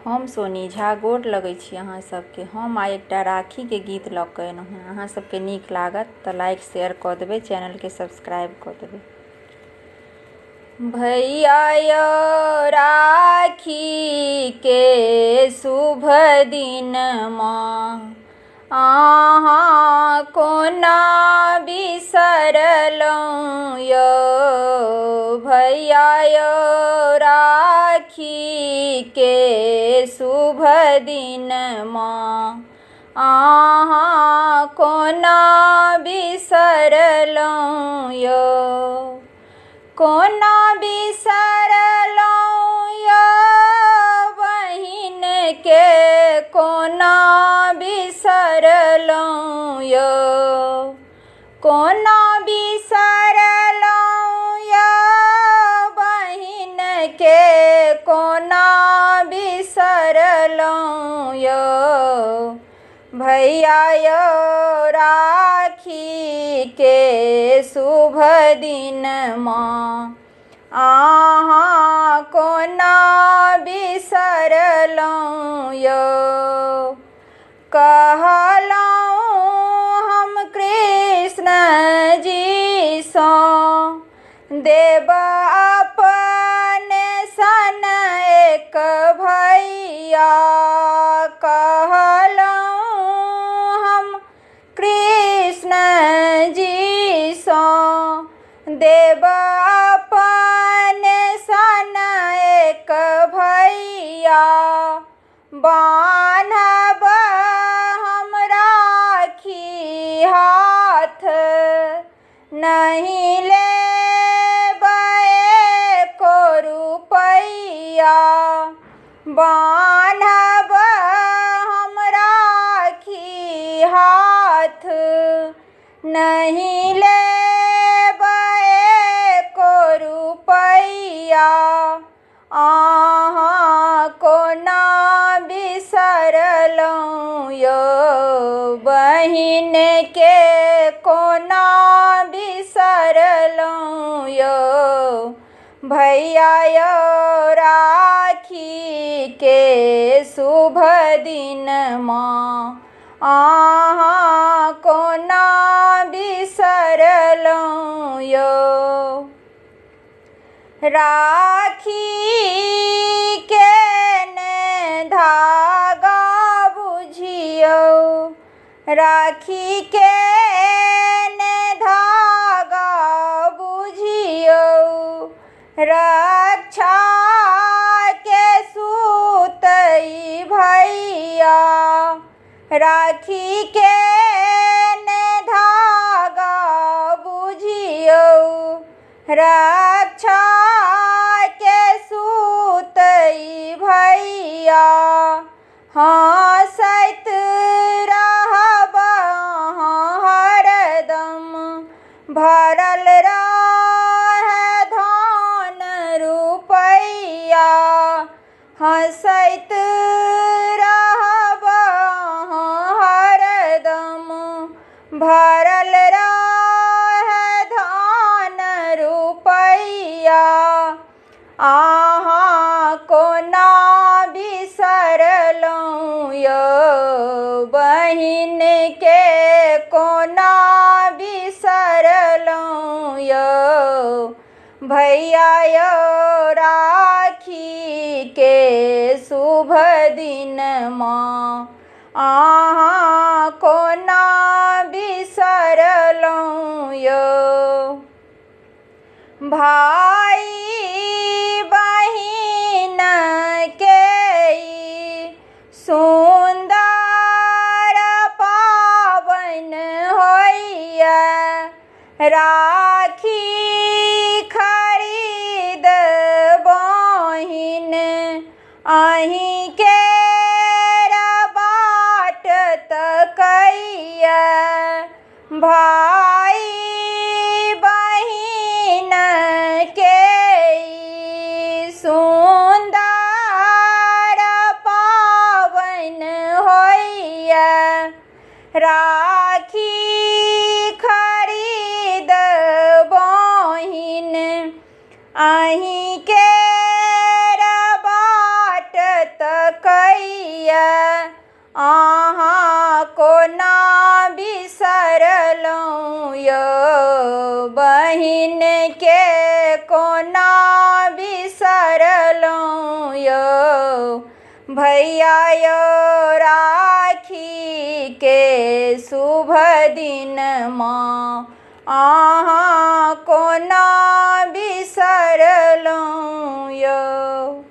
हम सोनी झा गोर लगै छी अहाँ सबके। हम आइ एकटा राखीके गीत लऽ कऽ एलहुँ हेँ। अहाँ सबके नीक लागत तऽ लाइक शेयर कऽ देबै, चैनलके सब्सक्राइब कऽ देबै। भैया यौ राखीके शुभ दिनमा अहाँ कोना बिसरलहुँ यौ। भैया यौ राखीके शुभ दिनमा अहाँ कोना बिसरलहुँ यौ। कोना बिसरलहुँ यौ बहिनके, कोना बिसरलहुँ यौ। कोना बिसरलहुँ यौ बहिनके, कोना बिसरलहुँ यौ। भैया यौ राखीके शुभ दिनमा अहाँ कोना बिसरलहुँ यौ। कहलहुँ हम कृष्ण जीसँ देब अपने सन एक भैया। कहलहुँ हम कृष्ण जीसँ देब अपने सन एक भैया। बान्हब हम राखी हाथ, नहीं लेब एको रुपैया। बान्हब हम राखी हाथ, नहीं लेब एको रुपैया। अहाँ कोना बिसरलहुँ यौ बहिनके, कोना बिसरलहुँ यौ। भैया यौ राखीके शुभ दिनमा अहाँ कोना बिसरलहुँ यौ। राखीके ने धागा बुझियौ, राखीके ने धागा बुझियौ। रक्षाके सूत ई भैया, राखीके ने धागा बुझियौ। रक्षाके सूत ई भैया, हँसैत रहब अहाँ हरदम। भरल रहै धन रुपैया, हँसैत रहब अहाँ हरदम। भरल रहै धन रुपैया। अहाँ कोना बिसरलहुँ यौ बहिनके, कोना बिसरलहुँ यौ। भैया यौ राखीके शुभ दिनमा अहाँ कोना बिसरलहुँ यौ। भाई बहिनके ई सुन्दर पाबनि होइए। राखी खरीद बहिन अहींके बाट तकैए। भाई बहिनके ई सुन्दर पाबनि होइए। राखी खरीद बहिन अहींके बाट तक बहिन के कोना बिसरलहुँ यौ, भैया यौ राखी के शुभ दिनमा अहाँ कोना बिसरलहुँ यौ।